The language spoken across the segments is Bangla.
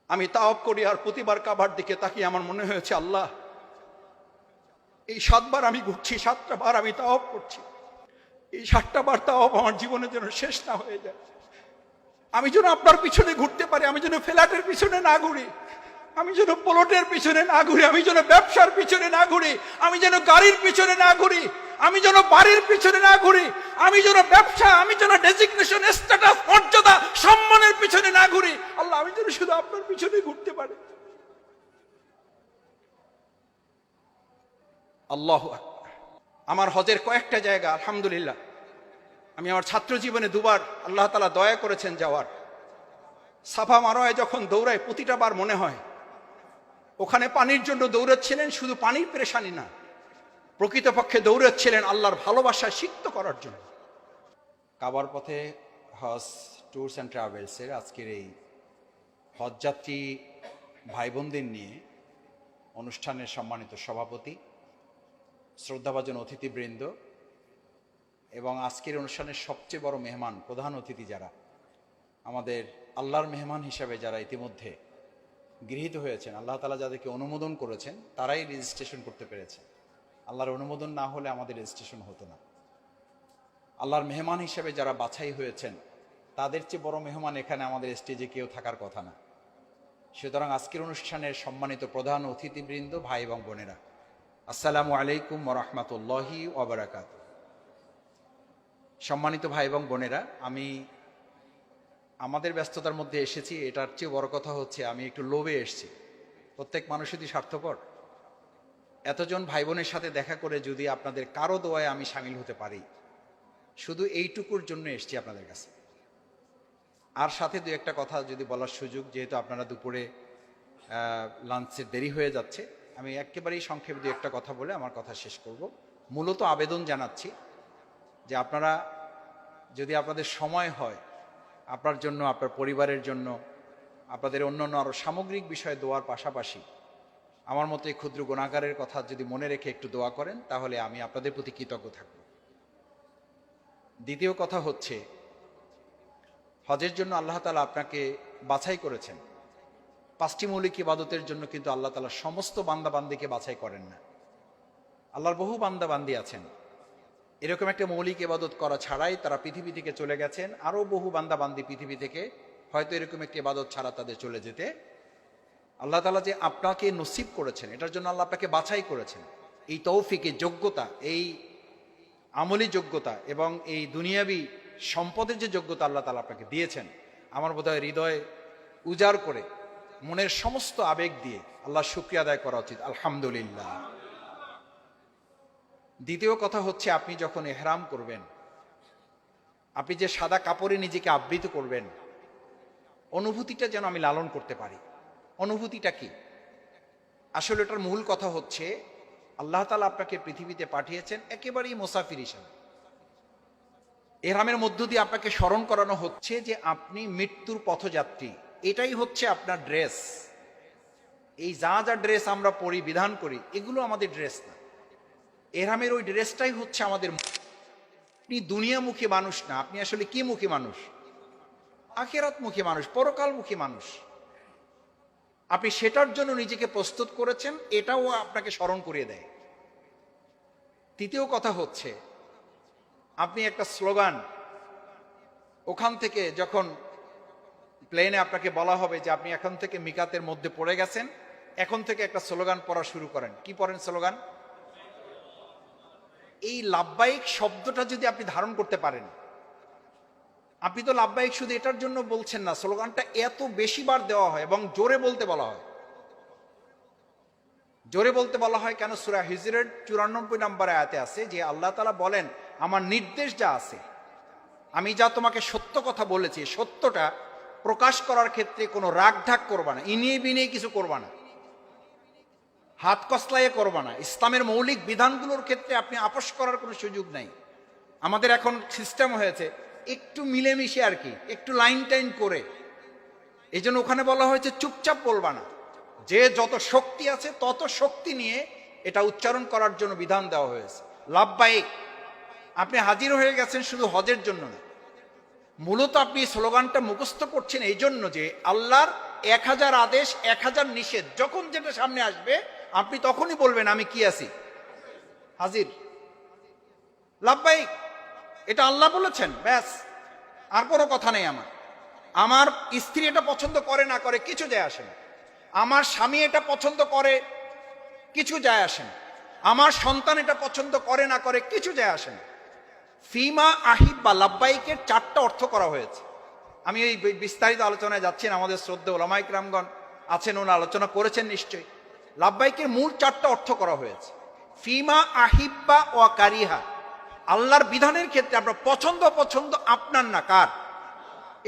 আমি তাওয়াফ করি আর প্রতিবার কাবার দিকে তাকিয়ে আমার মনে হয়েছে, আল্লাহ, এই 7 বার আমি ঘুরছি, 7টা বার আমি তাওয়াফ করছি, এই 7টা বার তাওয়াফ আমার জীবনের জন্য শেষ না হয়ে যায়। আমি যেন আপনার পিছনে ঘুরতে পারি, আমি যেন ফ্ল্যাটের পিছনে না ঘুরি, আমি যেন প্লটের পিছনে না ঘুরি, আমি যেন ব্যবসার পিছনে না ঘুরি, আমি যেন গাড়ির পিছনে না ঘুরি, আমি যেন বাড়ির পিছনে না ঘুরি, আমি যেন ব্যবসা, আমি যেন ডেজিগনেশন, স্ট্যাটাস, মর্যাদা, সম্মানের পিছনে না ঘুরি। আল্লাহ, আমি যেন শুধু আপনার পিছনে ঘুরতে পারি। আল্লাহু আকবার। আমার হজের কয়েকটা জায়গা আলহামদুলিল্লাহ আমি আমার ছাত্র জীবনে 2 বার আল্লাহ তাআলা দয়া করেছেন যাওয়ার। সাফা মারোয়ায় যখন দৌড়ায় প্রতিটা বার মনে হয় ওখানে পানির জন্য দৌড়াচ্ছিলেন, শুধু পানির পেরেশানি না, প্রকৃতপক্ষে দৌড়াচ্ছিলেন আল্লাহর ভালোবাসা সিক্ত করার জন্য। কাবার পথে হজ ট্যুরস অ্যান্ড ট্রাভেলসের আজকের এই হজযাত্রী ভাই বোনদের নিয়ে অনুষ্ঠানের সম্মানিত সভাপতি, শ্রদ্ধাভাজন অতিথিবৃন্দ এবং আজকের অনুষ্ঠানের সবচেয়ে বড় মেহমান, প্রধান অতিথি যারা আমাদের আল্লাহর মেহমান হিসাবে যারা ইতিমধ্যে গৃহীত হয়েছেন, আল্লাহ তাআলা যাদেরকে অনুমোদন করেছেন তারাই রেজিস্ট্রেশন করতে পেরেছে। আল্লাহর অনুমোদন না হলে আমাদের রেজিস্ট্রেশন হতো না। আল্লাহর মেহমান হিসেবে যারা বাছাই হয়েছেন তাদের চেয়ে বড় মেহমান এখানে আমাদের স্টেজে কেউ থাকার কথা না। সুতরাং আজকের অনুষ্ঠানের সম্মানিত প্রধান অতিথিবৃন্দ, ভাই এবং বোনেরা, আসসালামু আলাইকুম ওয়া রাহমাতুল্লাহি ওয়া বারাকাতুহু। সম্মানিত ভাই এবং বোনেরা, আমি আমাদের ব্যস্ততার মধ্যে এসেছি, এটার চেয়ে বড় কথা হচ্ছে আমি একটু লোভে এসেছি। প্রত্যেক মানুষই স্বার্থপর। এতজন ভাই বোনের সাথে দেখা করে যদি আপনাদের কারো দোয়ায় আমি সামিল হতে পারি, শুধু এইটুকুর জন্য এসেছি আপনাদের কাছে। আর সাথে 2-1টা কথা যদি বলার সুযোগ, যেহেতু আপনারা দুপুরে লাঞ্চের দেরি হয়ে যাচ্ছে, আমি একেবারেই সংক্ষেপে 2-1টা কথা বলে আমার কথা শেষ করব। মূলত আবেদন জানাচ্ছি যে আপনারা যদি আপনাদের সময় হয়, আপনার জন্য, আপনার পরিবারের জন্য, আপনাদের অন্যান্য আরও সামগ্রিক বিষয়ে দোয়ার পাশাপাশি আমার মতো এই ক্ষুদ্র গুনাহগারের কথা যদি মনে রেখে একটু দোয়া করেন, তাহলে আমি আপনাদের প্রতি কৃতজ্ঞ থাকব। দ্বিতীয় কথা হচ্ছে, হজের জন্য আল্লাহ তাআলা আপনাকে বাছাই করেছেন। 5টি মৌলিক ইবাদতের জন্য কিন্তু আল্লাহ তাআলা সমস্ত বান্দাবান্দিকে বাছাই করেন না। আল্লাহর বহু বান্দাবান্দি আছেন এরকম একটা মৌলিক ইবাদত করা ছাড়াই তারা পৃথিবী থেকে চলে গেছেন, আরও বহু বান্দাবান্দি পৃথিবী থেকে হয়তো এরকম একটি ইবাদত ছাড়া তাদের চলে যেতে। আল্লাহ তাআলা যে আপনাকে নসিব করেছেন, এটার জন্য আল্লাহ আপনাকে বাছাই করেছেন। এই তৌফিকে, যোগ্যতা, এই আমলি যোগ্যতা এবং এই দুনিয়াবি সম্পদের যে যোগ্যতা আল্লাহ তাআলা আপনাকে দিয়েছেন, আমার বোধহয় হৃদয় উজাড় করে মনের সমস্ত আবেগ দিয়ে আল্লাহর শুকরিয়া আদায় করা উচিত। আলহামদুলিল্লাহ। দ্বিতীয় কথা হচ্ছে, আপনি যখন ইহরাম করবেন, আপনি যে সাদা কাপড়ে নিজেকে আবৃত করবেন, অনুভূতিটা যেন আমি লালন করতে পারি। অনুভূতিটা কি? আসলে এটার মূল কথা হচ্ছে, আল্লাহ তাআলা আপনাকে পৃথিবীতে পাঠিয়েছেন একেবারেই মুসাফির হিসাবে। ইহরামের মধ্য দিয়ে আপনাকে স্মরণ করানো হচ্ছে যে আপনি মৃত্যুর পথযাত্রী। এটাই হচ্ছে আপনার ড্রেস। এই যা যা ড্রেস আমরা পরিধান করি, এগুলো আমাদের ড্রেস না। ইহরামের ওই ড্রেসটাই হচ্ছে আমাদের। আপনি দুনিয়ামুখী মানুষ না, আপনি আসলে কি মুখী মানুষ? আখিরাতমুখী মানুষ, পরকালমুখী মানুষ। আপনি সেটার জন্য নিজেকে প্রস্তুত করেছেন, এটাও আপনাকে স্মরণ করিয়ে দেয়। তৃতীয় কথা হচ্ছে, আপনি একটা স্লোগান, ওখান থেকে যখন প্লেনে আপনাকে বলা হবে যে আপনি এখন থেকে মিকাতের মধ্যে পড়ে গেছেন, এখন থেকে একটা স্লোগান পড়া শুরু করেন। কি পড়েন স্লোগান? এই লাব্বাইক শব্দটা যদি আপনি ধারণ করতে পারেন, আপনি তো লাব্বাইক শুধু এটার জন্য বলছেন না, স্লোগানটা এত বেশি বার দেওয়া হয় এবং জোরে বলতে বলা হয়। জোরে বলতে বলা হয় কেন? সূরা হিজরের 94 নম্বর আয়াতে আছে যে আল্লাহ তাআলা বলেন, আমার নির্দেশ যা আছে, আমি যা তোমাকে সত্য কথা বলেছি, সত্যটা প্রকাশ করার ক্ষেত্রে কোনো রাগ ঢাক করবা না, ইনিয়ে বিনিয়ে কিছু করবা না, হাত কসলাইয়ে করবা না। ইসলামের মৌলিক বিধানগুলোর ক্ষেত্রে আপনি আপোষ করার কোনো সুযোগ নাই। আমাদের এখন সিস্টেম হয়েছে একটু মিলেমিশে আর কি, একটু লাইন টাইন করে। এই জন্য ওখানে বলা হয়েছে চুপচাপ বলবা না, যে যত শক্তি আছে তত শক্তি নিয়ে এটা উচ্চারণ করার জন্য বিধান দেওয়া হয়েছে। লাব্বাইক, আপনি হাজির হয়ে গেছেন শুধু হজের জন্য না, মূলত আপনি স্লোগানটা মুখস্থ করছেন এই জন্য যে আল্লাহর 1000 আদেশ 1000 নিষেধ, যখন যেটা সামনে আসবে আপনি তখনই বলবেন আমি কি আছি, হাজির, লাব্বাইক, এটা আল্লাহ বলেছেন, ব্যাস, আর কোনো কথা নেই। আমার স্ত্রী এটা পছন্দ করে না করে কিছু যায় আসে না, আমার স্বামী এটা পছন্দ করে কিছু যায় আসে না, আমার সন্তান এটা পছন্দ করে না করে কিছু যায় আসে না। ফিমা আহিব বা লাব্বাইকের 4টা অর্থ করা হয়েছে। আমি এই বিস্তারিত আলোচনায় যাচ্ছি না, আমাদের শ্রদ্ধেয় ওলামায়ে কেরামগণ আছেন, ওনারা আলোচনা করেছেন নিশ্চয়ই। লাব্বাইকের মূল 4টা অর্থ করা হয়েছে। ফিমা আহিব্বা ও কারিহা, আল্লাহর বিধানের ক্ষেত্রে আপনার পছন্দ আপনার না কার,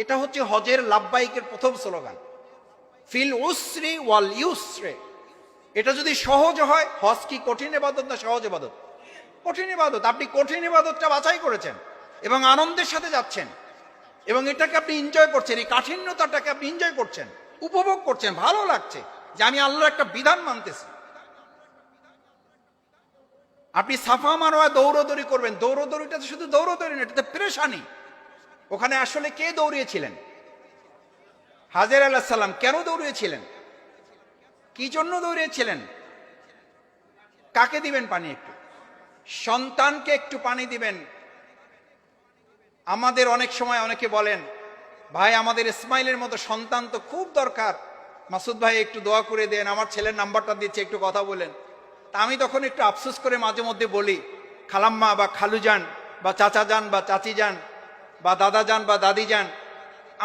এটা হচ্ছে হজের লাব্বাইকের প্রথম স্লোগান। ফিল উসরি ওয়াল ইউসরে, এটা যদি সহজ হয়, হজ কি কঠিন ইবাদত না সহজ ইবাদত? কঠিন ইবাদত। আপনি কঠিন ইবাদতটা বাছাই করেছেন এবং আনন্দের সাথে যাচ্ছেন এবং এটাকে আপনি এনজয় করছেন, এই কাঠিন্যতাটাকে আপনি এনজয় করছেন, উপভোগ করছেন, ভালো লাগছে যে আমি আল্লাহর একটা বিধান মানতেছি। আপনি সাফা মারোয়া দৌড়দৌড়ি করবেন, দৌড়দৌড়িটা তো শুধু দৌড়দৌড়ি না, এটাতে পেরেশানি। ওখানে আসলে কে দৌড়িয়েছিলেন? হাজের আলাইহিস সালাম। কেন দৌড়িয়েছিলেন? কি জন্য দৌড়িয়েছিলেন? কাকে দিবেন পানি? একটু সন্তানকে একটু পানি দিবেন। আমাদের অনেক সময় অনেকে বলেন, ভাই আমাদের ইসমাইলের মতো সন্তান তো খুব দরকার, মাসুদ ভাই একটু দোয়া করে দেন, আমার ছেলের নাম্বারটা দিচ্ছে, একটু কথা বলেন। তা আমি তখন একটু আফসোস করে মাঝে মধ্যে বলি, খালাম্মা বা খালু যান বা চাচা যান বা চাচি যান বা দাদা যান বা দাদি যান,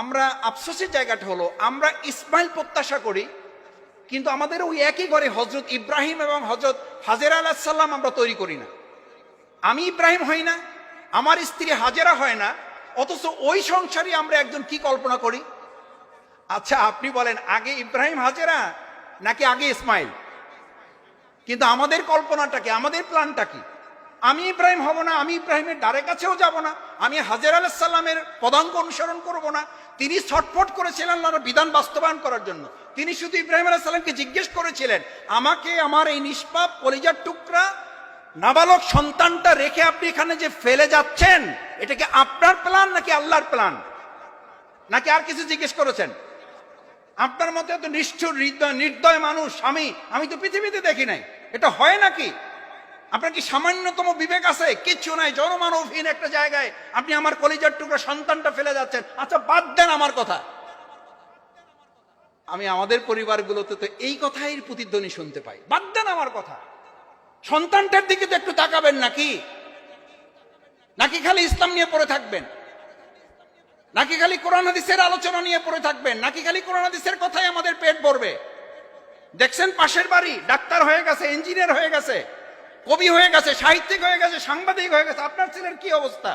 আমরা আফসোসের জায়গাটা হলো আমরা ইসমাইল প্রত্যাশা করি, কিন্তু আমাদের ওই একই ঘরে হজরত ইব্রাহিম এবং হজরত হাজেরা আলাইহিস সালাম আমরা তৈরি করি না। আমি ইব্রাহিম হই না, আমার স্ত্রী হাজেরা হয় না, অথচ ওই সংসারে আমরা একজন কি কল্পনা করি? আচ্ছা আপনি বলেন আগে ইব্রাহিম হাজেরা নাকি আগে ইসমাইল? কিন্তু আমাদের কল্পনাটা কি, আমাদের প্ল্যানটা কি? আমি ইব্রাহিম হব না, আমি ইব্রাহিমের দ্বারে কাছেও যাব না, আমি হাজেরা আলাইহিস সালামের পদাঙ্ক অনুসরণ করব না। তিনি ছটফট করেছিলেন আল্লাহর বিধান বাস্তবায়ন করার জন্য। তিনি শুধু ইব্রাহিম আলাইহিস সালামকে জিজ্ঞেস করেছিলেন, আমাকে আমার এই নিষ্পাপ কলিজার টুকরা নাবালক সন্তানটা রেখে আপনি এখানে যে ফেলে যাচ্ছেন, এটা কি আপনার প্ল্যান নাকি আল্লাহর প্ল্যান, নাকি আর কিছু জিজ্ঞেস করেছেন? আপনার মতো এত নিষ্ঠুর নির্দয় মানুষ আমি তো পৃথিবীতে দেখি নাই। এটা হয় নাকি? আপনার কি সামান্যতম বিবেক আছে? কিচ্ছু নাই, জনমানবহীন একটা জায়গায় আপনি আমার কলিজার টুকরা সন্তানটা ফেলে যাচ্ছেন। আচ্ছা বাদ দেন আমার কথা, আমি আমাদের পরিবারগুলোতে তো এই কথাই প্রতিধ্বনি শুনতে পাই, বাদ দেন আমার কথা। সন্তানটার দিকে তো একটু তাকাবেন নাকি? নাকি খালি ইসলাম নিয়ে পড়ে থাকবেন? নাকি খালি কোরআন হাদিসের আলোচনা নিয়ে পড়ে থাকবেন? নাকি খালি কোরআন হাদিসের কথাই আমাদের পেট ভরবে? দেখছেন পাশের বাড়ি ডাক্তার হয়ে গেছে, ইঞ্জিনিয়ার হয়ে গেছে, কবি হয়ে গেছে, সাহিত্যিক হয়ে গেছে, সাংবাদিক হয়ে গেছে, আপনার ছেলের কি অবস্থা?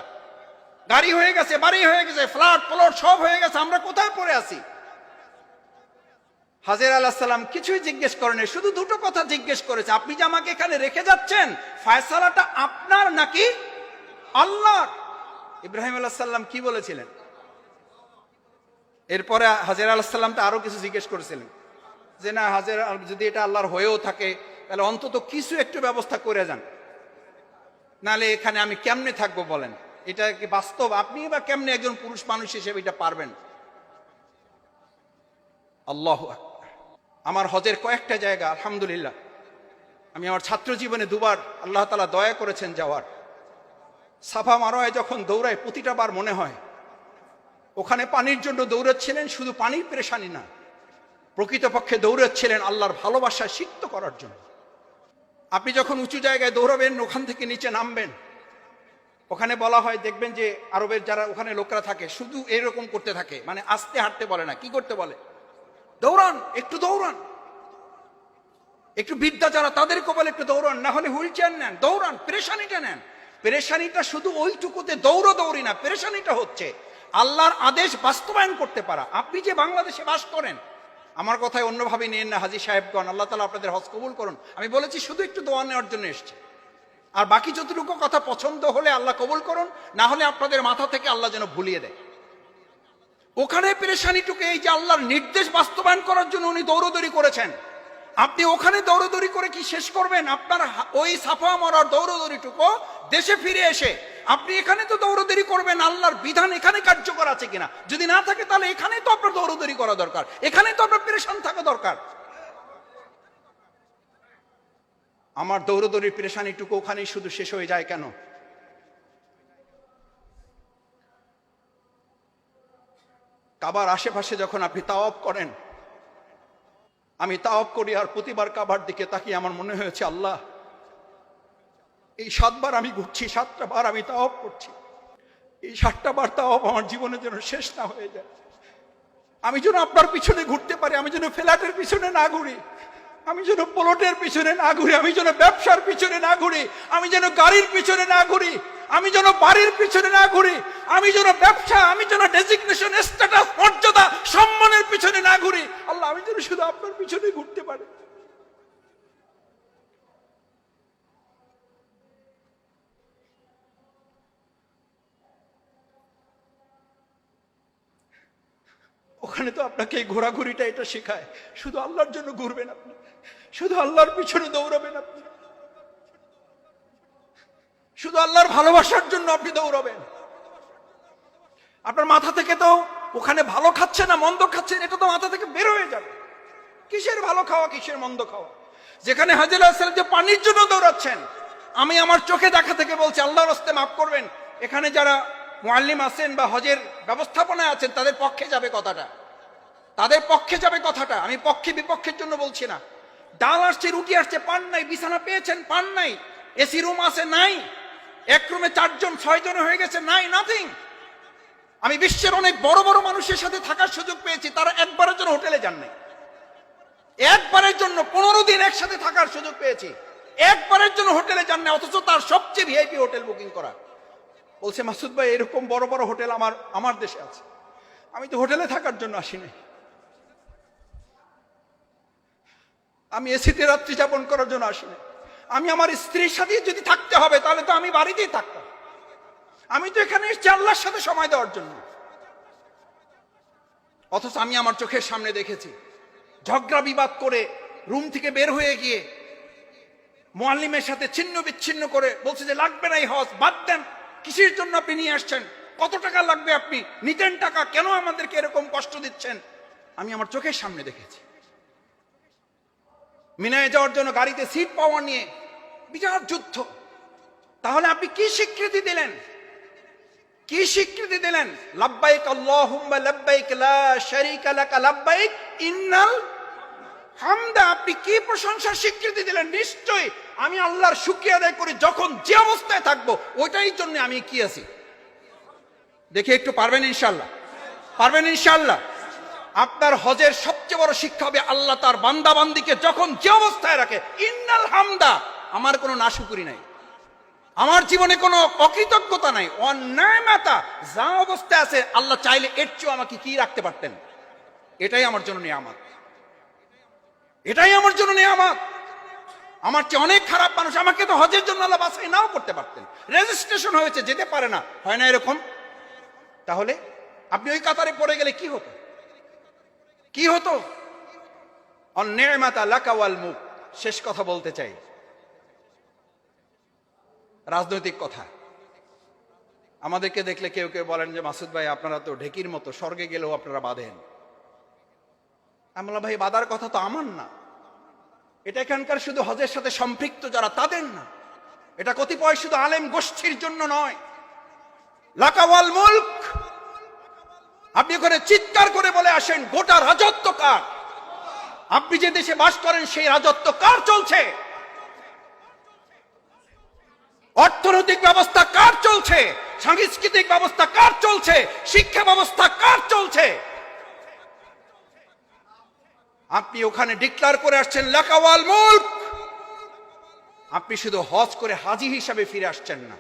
গাড়ি হয়ে গেছে, বাড়ি হয়ে গেছে, ফ্ল্যাট প্লট সব হয়ে গেছে, আমরা কোথায় পড়ে আছি? হাজেরা আলাইহিস সালাম কিছুই জিজ্ঞেস করেনি, শুধু দুটো কথা জিজ্ঞেস করেছে, আপনি যে আমাকে এখানে রেখে যাচ্ছেন, ফয়সালাটা আপনার নাকি আল্লাহর? ইব্রাহিম আলাইহিস সালাম কি বলেছিলেন? এরপরে হাজেরা আলাইহিস সালাম তো আরো কিছু জিজ্ঞেস করেছিলেন যে না হাজেরা, যদি এটা আল্লাহর হয়েও থাকে তাহলে অন্তত কিছু একটু ব্যবস্থা করে যান, নালে এখানে আমি কেমনে থাকবো বলেন? এটা কি বাস্তব? আপনি বা কেমনে একজন পুরুষ মানুষ হিসেবে এটা পারবেন? আল্লাহু আকবার। আমার হজের কয়েকটা জায়গা আলহামদুলিল্লাহ আমি আমার ছাত্র জীবনে 2বার আল্লাহ তাআলা দয়া করেছেন যাওয়ার। সাফা মারোয়ায় যখন দৌড়ায় প্রতিটা বার মনে হয় ওখানে পানির জন্য দৌড়াচ্ছিলেন, শুধু পানির পেরেশানি না, প্রকৃতপক্ষে দৌড়াচ্ছিলেন আল্লাহর ভালোবাসা সিক্ত করার জন্য। আপনি যখন উঁচু জায়গায় দৌড়াবেন, ওখান থেকে নিচে নামবেন, ওখানে বলা হয় দেখবেন যে আরবের যারা ওখানে লোকরা থাকে শুধু এরকম করতে থাকে, মানে আস্তে হাঁটতে বলে না, কি করতে বলে? দৌড়ান, একটু দৌড়ান। একটু বিদ্যা যারা তাদেরকে বলে একটু দৌড়ান, না হলে হুইল চেয়ার নেন, দৌড়ান, পেরেশানিটা নেন। পেরেশানিটা শুধু ওইটুকুতে দৌড়ি না, পেরেশানিটা হচ্ছে আল্লাহর আদেশ বাস্তবায়ন করতে পারা। আপনি যে বাংলাদেশে বাস করেন, আমার কথায় অন্যভাবে নিয়েন না হাজী সাহেবগণ, আল্লাহ তাআলা আপনাদের হজ কবুল করুন। আমি বলেছি শুধু একটু দোয়া নেওয়ার জন্য এসছে, আর বাকি যতটুকু কথা পছন্দ হলে আল্লাহ কবুল করুন, না হলে আপনাদের মাথা থেকে আল্লাহ যেন ভুলিয়ে দেয়। ওখানে পেরেশানিটুকু এই যে আল্লাহর নির্দেশ বাস্তবায়ন করার জন্য উনি দৌড়দৌড়ি করেছেন, আপনি ওখানে দৌড়দৌড়ি করে কি শেষ করবেন? আপনার ওই সাফা মারার দৌড়দৌড়িটুকু দেশে ফিরে এসে আপনি এখানে তো দৌড়দৌড়ি করবেন আল্লাহর বিধান এখানে কার্যকর আছে কিনা, যদি না থাকে তাহলে এখানে তো আপনার দৌড়দৌড়ি করা দরকার, এখানে তো আপনার পেরেশান থাকা দরকার। আমার দৌড়দৌড়ির পেরেশানিটুকু ওখানেই শুধু শেষ হয়ে যায় কেন? কাবার আশেপাশে যখন আপনি তাওয়াফ করেন, আমি তাওয়াফ করি আর প্রতিবার কাবার দিকে তাকিয়ে আমার মনে হয়েছে আল্লাহ এই 7 বার আমি ঘুরছি, 7টা বার আমি তাওয়াফ করছি, এই 7টা বার তাওয়াফ আমার জীবনে যেন শেষ না হয়ে যায়। আমি যেন আপনার পিছনে ঘুরতে পারি, আমি যেন ফ্ল্যাটের পিছনে না ঘুরি, আমি যেন প্লটের পিছনে না ঘুরি, আমি যেন ব্যবসার পিছনে না ঘুরি, আমি যেন গাড়ির পিছনে না ঘুরি, আমি যেন বাড়ির পিছনে না ঘুরি, আমি যেন ব্যবসা, আমি যেন ডেজিগনেশন, স্ট্যাটাস, মর্যাদা, সম্মানের পিছনে না ঘুরি। আল্লাহ আমি যেন শুধু আপনার পিছনে ঘুরতে পারি। ওখানে তো আপনাকে এই ঘোরাঘুরিটা এটা শেখায়, শুধু আল্লাহর জন্য ঘুরবেন আপনি, শুধু আল্লাহর পিছনে দৌড়াবেন আপনি, শুধু আল্লাহর ভালোবাসার জন্য আপনি দৌড়াবেন। আপনার মাথা থেকে তো ওখানে ভালো খাচ্ছে না মন্দ খাচ্ছেন এটা তো মাথা থেকে বের হয়ে যাবে। কিসের ভালো খাওয়া, কিসের মন্দ খাওয়া? যেখানে হাজের আলাইহিস সালাম যে পানির জন্য দৌড়াচ্ছেন, আমি আমার চোখে দেখা থেকে বলছি, আল্লাহর রাস্তায় মাফ করবেন, এখানে যারা মুআল্লিম আছেন বা হজের ব্যবস্থাপনায় আছেন তাদের পক্ষে যাবে কথাটা, তাদের পক্ষে যাবে কথাটা, আমি পক্ষে বিপক্ষের জন্য বলছি না। ডাল আসছে, রুটি আসছে, পান নাই, বিছানা পেয়েছেন, পান নাই, এসি রুম আছে, নাই, এক রুমে 4 জন 6 জন হয়ে গেছে, নাই, নাথিং। আমি বিশ্বের অনেক বড় বড় মানুষের সাথে থাকার সুযোগ পেয়েছি, তারা একবারের জন্য হোটেলে যান নাই, একবারের জন্য 15 দিন একসাথে থাকার সুযোগ পেয়েছি, একবারের জন্য হোটেলে যান না, অথচ তার সবচেয়ে ভিআইপি হোটেল বুকিং করা। বলছে মাসুদ ভাই এরকম বড় বড় হোটেল আমার দেশে আছে, আমি তো হোটেলে থাকার জন্য আসিনি, আমি এসিতে রাত্রি যাপন করার জন্য আসিনি, আমি আমার স্ত্রীর সাথে যদি থাকতে হবে তাহলে তো আমি বাড়িতেই থাকতাম, আমি তো এখানে এসেছি আল্লাহর সাথে সময় দেওয়ার জন্য। অথচ আমি আমার চোখের সামনে দেখেছি ঝগড়া বিবাদ করে রুম থেকে বের হয়ে গিয়ে মুআল্লিমের সাথে ছিন্ন বিচ্ছিন্ন করে বলছে যে লাগবে না এই হজ, বাদ দেন, কিসের জন্য আপনি নিয়ে আসছেন, কত টাকা লাগবে, আপনি নিতেন টাকা, কেন আমাদেরকে এরকম কষ্ট দিচ্ছেন? আমি আমার চোখের সামনে দেখেছি। মিনায় যাওয়ার জন্য গাড়িতে সিট পাওয়া নিয়ে বিরাট যুদ্ধ। তাহলে আপনি কি স্বীকৃতি দিলেন, কি স্বীকৃতি দিলেন? লাব্বাইক আল্লাহুম্মা লাব্বাইক লা শারীকা লাকা লাব্বাইক ইন্নাল হামদা, আপনি কি প্রশংসার স্বীকৃতি দিলেন? নিশ্চয়ই আমি আল্লাহর শুকরিয়া আদায় করি যখন যে অবস্থায় থাকবো, ওইটাই জন্য আমি কি আছি। দেখি একটু পারবেন ইনশাআল্লাহ, পারবেন ইনশাআল্লাহ। আপনার হজের সবচেয়ে বড় শিক্ষা হবে আল্লাহ তার বান্দা বান্দিকে যখন যে অবস্থায় রাখে, ইন্নাল হামদা, আমার কোনো নাশুকরি নাই, আমার জীবনে কোনো অকৃতজ্ঞতা নাই, অন্যায়মাতা, যা অবস্থায় আছে আল্লাহ চাইলে এর চেয়েও আমাকে কি রাখতে পারতেন, এটাই আমার জন্য নিয়ামত, এটাই আমার জন্য নিয়ামত। আমার চেয়ে অনেক খারাপ মানুষ, আমাকে তো হজের জন্য আল্লাহ বাছাই নাও করতে পারতেন, রেজিস্ট্রেশন হয়েছে যেতে পারে না, হয় না এরকম? তাহলে আপনি ওই কাতারে পড়ে গেলে কি হতো, কি হতো? অন্যায়মাতা লাকা ওয়াল মুক। শেষ কথা বলতে চাই, রাজনৈতিক কথা। আমাদেরকে দেখলে কেউ কেউ বলেন যে মাসুদ ভাই আপনারা তো ঢেকির মতো, স্বর্গে গেলেও আপনারা বাঁধেন। আমরা ভাই বাঁধার কথা তো আমার না, এটা এখানকার শুধু হজের সাথে সম্পৃক্ত যারা তাদের না, এটা কতিপয় শুধু আলেম গোষ্ঠীর জন্য নয়। লাকা ওয়াল মুলক, আপনি ওখানে চিৎকার করে বলে আসেন গোটা রাজত্ব কার? আপনি যে দেশে বাস করেন সেই রাজত্ব কার চলছে? অর্থনৈতিক ব্যবস্থা কার চলছে? সাংস্কৃতিক ব্যবস্থা কার চলছে? শিক্ষা ব্যবস্থা কার চলছে? আপনি ওখানে ডিক্লার করে আসছেন লাকা ওয়াল মুলক। আপনি শুধু হজ করে হাজী হিসাবে ফিরে আসছেন না,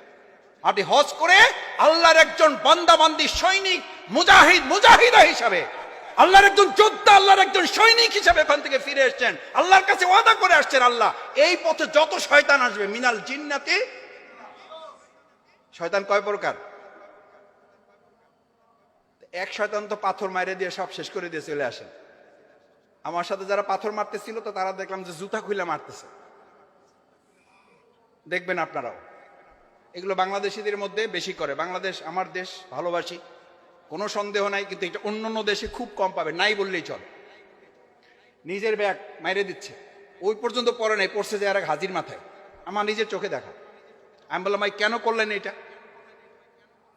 আপনি হজ করে আল্লাহর একজন বান্দা বান্দি, সৈনিক, মুজাহিদ, মুজাহিদা হিসাবে, আল্লাহর একজন যোদ্ধা, আল্লাহর একজন সৈনিক হিসাবে ওখান থেকে ফিরে এসছেন, আল্লাহর কাছে ওয়াদা করে আসছেন আল্লাহ এই পথে যত শয়তান আসবে, মিনাল জিন্নাতি, শয়তান কয় প্রকার? এক শয়তান তো পাথর মাইরে দিয়ে সব শেষ করে দিয়ে চলে আসেন। আমার সাথে যারা পাথর মারতেছিল তো তারা দেখলাম যে জুতা খুলে মারতেছে, দেখবেন আপনারাও। এগুলো বাংলাদেশিদের মধ্যে বেশি করে। বাংলাদেশ আমার দেশ, ভালোবাসি, কোনো সন্দেহ নাই, কিন্তু এটা অন্যান্য দেশে খুব কম পাবে, নাই বললেই চল। নিজের ব্যাগ মাইরে দিচ্ছে, ওই পর্যন্ত পরে নাই, পড়ছে যে আর এক হাজির মাথায়, আমার নিজের চোখে দেখা। আমি বললাম ভাই কেন করলেন এটা,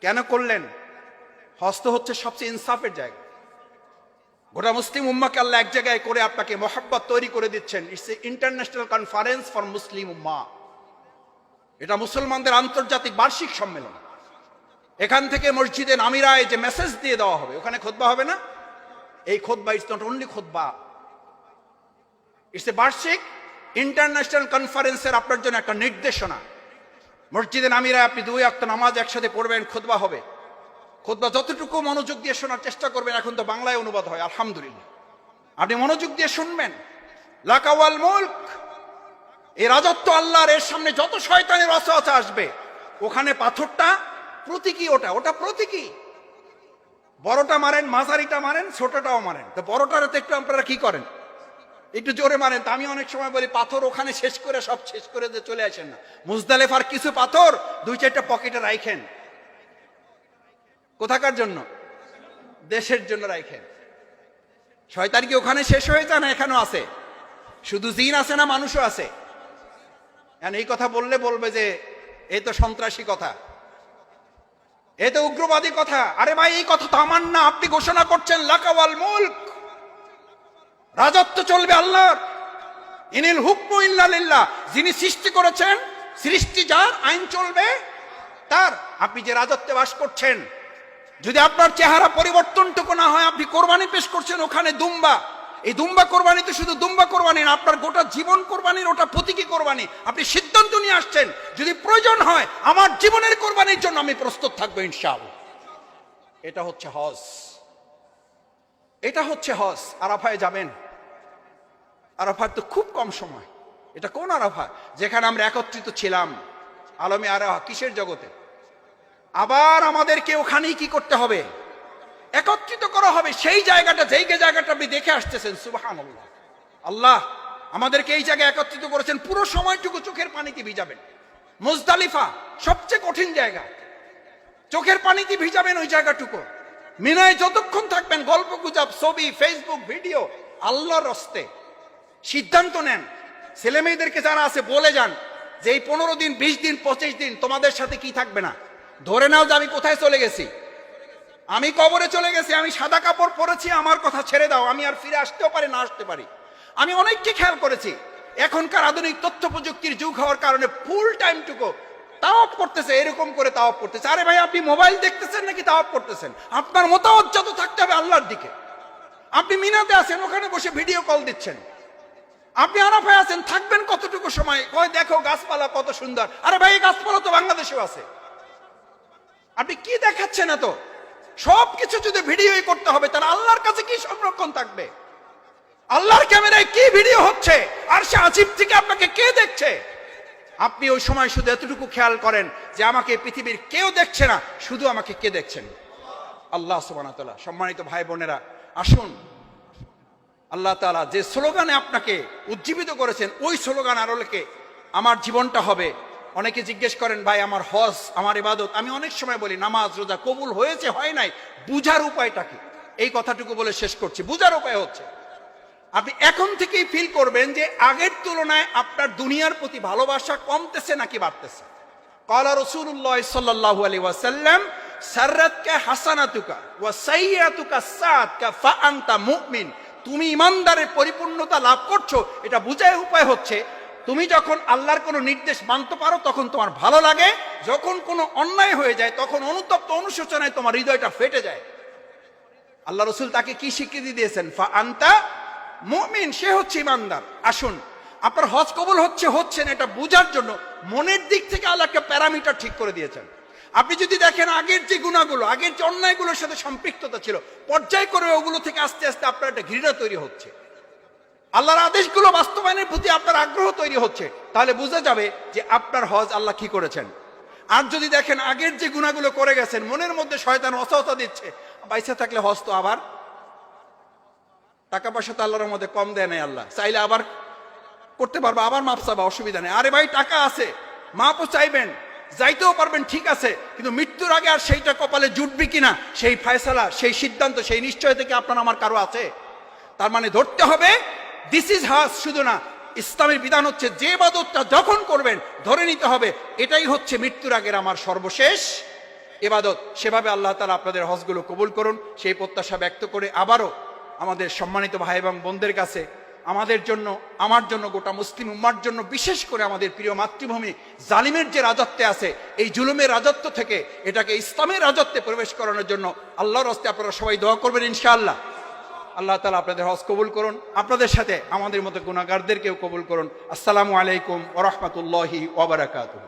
কেন করলেন? হস্ত হচ্ছে সবচেয়ে ইনসাফের জায়গা। গোটা মুসলিম উম্মাকে আল্লাহ এক জায়গায় করে আপনাকে মোহাব্বত তৈরি করে দিচ্ছেন। It's a international conference for Muslim উম্মা। এটা মুসলমানদের আন্তর্জাতিক বার্ষিক সম্মেলন। এখান থেকে মসজিদে নামিরায় যে মেসেজ দিয়ে দেওয়া হবে, ওখানে খুতবা হবে না। এই খুতবা ইটস নট অনলি খুতবা, ইটস এ বার্ষিক ইন্টারন্যাশনাল কনফারেন্সের আপনার জন্য একটা নির্দেশনা। মসজিদে নামিরায় আপনি 2 ওয়াক্ত নামাজ একসাথে পড়বেন, খুতবা হবে। খুতবা যতটুকু মনোযোগ দিয়ে শোনার চেষ্টা করবেন, এখন তো বাংলায় অনুবাদ হয় আলহামদুলিল্লাহ, আপনি মনোযোগ দিয়ে শুনবেন। লাকা ওয়াল মুলক, এই রাজত্ব আল্লাহর, এর সামনে যত শয়তানের ওয়াসওয়াসা আসবে, ওখানে পাথরটা প্রতীকী, ওটা প্রতীকী। বড়টা মারেন, মাঝারিটা মারেন, ছোটটাও মারেন। তো বড়টার তো একটু আপনারা কি করেন, একটু জোরে মারেন। তা আমি অনেক সময় বলি পাথর ওখানে শেষ করে, সব শেষ করে যে চলে আসেন না। মুজদালিফার কিছু পাথর 2-4টা পকেটে রাখেন। কোথাকার জন্য? দেশের জন্য রাখেন। শয়তান কি ওখানে শেষ হয়ে যায় না এখানেও আছে? শুধু জিন আছে না মানুষও আছে? এই কথা বললে বলবে যে এই তো সন্ত্রাসী কথা, এই তো উগ্রবাদী কথা। আরে ভাই এই কথা তো আমার না, আপনি ঘোষণা করছেন লাকা ওয়াল মুলক, রাজত্ব চলবে আল্লাহর। ইনিল হুকমু ইল্লা লিল্লাহ, যিনি সৃষ্টি করেছেন, সৃষ্টি যার, আইন চলবে তার। আপনি যে রাজত্বে বাস করছেন, যদি আপনার চেহারা পরিবর্তনটুকু না হয়, আপনি কোরবানি পেশ করছেন ওখানে দুম্বা, এই দুম্বা কোরবানি তো শুধু দুম্বা কোরবানি না, আপনার গোটা জীবন কোরবানির, ওটা প্রতীকী কোরবানি। আপনি সিদ্ধান্ত নিয়ে আসছেন যদি প্রয়োজন হয় আমার জীবনের কোরবানির জন্য আমি প্রস্তুত থাকবো ইনশাআল্লাহ। এটা হচ্ছে হজ, এটা হচ্ছে হজ। আরাফায় যাবেন, আরাফার তো খুব কম সময়। এটা কোন আরাফা? যেখানে আমরা একত্রিত ছিলাম আলমে আরাফা, কিসের জগতে? আবার আমাদেরকে ওখানেই কি করতে হবে? একত্রিত করা হবে। সেই জায়গাটা, যেই জায়গাটা আপনি দেখে আসতেছেন, সুবহানাল্লাহ, আল্লাহ আমাদেরকে এই জায়গায় একত্রিত করেছেন। পুরো সময়টুকু চোখের পানিতে ভিজাবেন। মুজদালিফা সবচেয়ে কঠিন জায়গা, চোখের পানিতে ভিজাবেন ওই জায়গাটুকু। মিনায় যতক্ষণ থাকবেন, গল্প গুজব, ছবি, ফেসবুক, ভিডিও, আল্লাহর রাস্তে সিদ্ধান্ত নেন। ছেলে মেয়েদেরকে যারা আছে বলে যান যে এই 15 দিন, 20 দিন, 25 দিন তোমাদের সাথে কি থাকবে না। ধরে নাও যে আমি কোথায় চলে গেছি, আমি কবরে চলে গেছি, আমি সাদা কাপড় পরেছি, আমার কথা ছেড়ে দাও, আমি আর ফিরে আসতেও পারি না আসতে পারি। আমি অনেককে খেয়াল করেছি, এখনকার আধুনিক তথ্য প্রযুক্তির যুগ হওয়ার কারণে ফুল টাইমটুকু তাওয়াফ করতেছে, এরকম করে তাওয়াফ করতেছে। আরে ভাই আপনি মোবাইল দেখতেছেন নাকি তাওয়াফ করতেছেন? আপনার মতামত থাকতে হবে আল্লাহর দিকে। আপনি মিনাতে আছেন, ওখানে বসে ভিডিও কল দিচ্ছেন। আপনি আরাফায় আছেন, থাকবেন কতটুকু সময়? কয় দেখো গাছপালা কত সুন্দর। আরে ভাই গাছপালা তো বাংলাদেশেও আছে, আপনি কি দেখাচ্ছেন? এত সবকিছু যদি ভিডিওই করতে হবে, তাহলে আল্লাহর কাছে কি সংরক্ষণ থাকবে? আল্লাহর ক্যামেরায় কি ভিডিও হচ্ছে, আর সে আজিব থেকে আপনাকে কে দেখছে? আপনি ওই সময় শুধু এতটুকু খেয়াল করেন যে আমাকে পৃথিবীর কেউ দেখছে না, শুধু আমাকে কে দেখছেন? আল্লাহ সুবহানাহু ওয়া তাআলা। সম্মানিত ভাই বোনেরা, আসুন আল্লাহ তাআলা যে স্লোগানে আপনাকে উজ্জীবিত করেছেন, ওই স্লোগান আলোকে আমার জীবনটা হবে। অনেকে জিজ্ঞেস করেন ভাই আমার হজ, আমার ইবাদত। আমি অনেক সময় বলি নামাজ রোজা কবুল হয়েছে হয় নাই, বুঝার উপায়টা কি? এই কথাটুকু বলে শেষ করছি। বুঝার উপায় হচ্ছে আপনি এখন থেকেই ফিল করবেন যে আগের তুলনায় আপনার দুনিয়ার প্রতি ভালোবাসা কমতেছে নাকি বাড়তেছে। ক্বালা রাসূলুল্লাহ সাল্লাল্লাহু আলাইহি ওয়াসাল্লাম সাররাতকা হাসানাতুকা ওয়া সাইয়্যাতুকা সাআতকা ফা আনতা মুমিন। তুমি ইমানদারের পরিপূর্ণতা লাভ করছো, এটা বুঝার উপায় হচ্ছে তুমি যখন আল্লাহর কোনো নির্দেশ মানতে পারো তখন তোমার ভালো লাগে, যখন কোনো অন্যায় হয়ে যায় তখন অনুতপ্ত অনুশোচনায় তোমার হৃদয়টা ফেটে যায়। আল্লাহ রাসূল তাকে কি স্বীকৃতি দিয়েছেন? ফা আনতা মুমিন, সে হচ্ছে ইমানদার। আসুন আপনার হজ কবুল হচ্ছে না এটা বোঝার জন্য মনের দিক থেকে আল্লাহ একটা প্যারামিটার ঠিক করে দিয়েছেন। আপনি যদি দেখেন আগের যে গুনাহগুলো, আগের যে অন্যায়গুলোর সাথে সম্পৃক্ততা ছিল, পর্যায়ক্রমে ওগুলো থেকে আস্তে আস্তে আপনার একটা ঘৃণা তৈরি হচ্ছে, আল্লাহর আদেশগুলো বাস্তবায়নের প্রতি আপনার আগ্রহ তৈরি হচ্ছে, তাহলে বোঝা যাবে যে আপনার হজ আল্লাহ কি করেছেন। আর যদি দেখেন আগের যে গুনাহগুলো করে গেছেন, মনের মধ্যে শয়তান ওয়াসওয়াসা দিচ্ছে, বাইসা থাকলে হজ তো আবার, টাকা পয়সা তো আল্লাহর মধ্যে কম দেয় নাই, আল্লাহ চাইলে আবার করতে পারবো, আবার মাপ চাবা, অসুবিধা নেই। আরে ভাই টাকা আছে, মাপও চাইবেন, যাইতেও পারবেন, ঠিক আছে, কিন্তু মৃত্যুর আগে আর সেইটা কপালে জুটবে কিনা সেই ফয়সালা, সেই সিদ্ধান্ত, সেই নিশ্চয় থেকে আপনার আমার কারো আছে? তার মানে ধরতে হবে দিস ইজ হাজ, শুধু না, ইসলামের বিধান হচ্ছে যে ইবাদতটা যখন করবেন ধরে নিতে হবে এটাই হচ্ছে মৃত্যুর আগের আমার সর্বশেষ ইবাদত। সেভাবে আল্লাহ তাআলা আপনাদের হজগুলো কবুল করুন, সেই প্রত্যাশা ব্যক্ত করে আবারও আমাদের সম্মানিত ভাই এবং বোনদের কাছে, আমাদের জন্য, আমার জন্য, গোটা মুসলিম উম্মার জন্য, বিশেষ করে আমাদের প্রিয় মাতৃভূমি জালিমের যে রাজত্বে আছে, এই জুলুমের রাজত্ব থেকে এটাকে ইসলামের রাজত্বে প্রবেশ করানোর জন্য আল্লাহর হস্তে আপনারা সবাই দোয়া করবেন ইনশাআল্লাহ। আল্লাহ তাআলা আপনাদের হজ কবুল করুন, আপনাদের সাথে আমাদের মতো গুনাহগারদেরকেও কবুল করুন। আসসালামু আলাইকুম ওয়া রাহমাতুল্লাহি ওয়া বারাকাতুহু।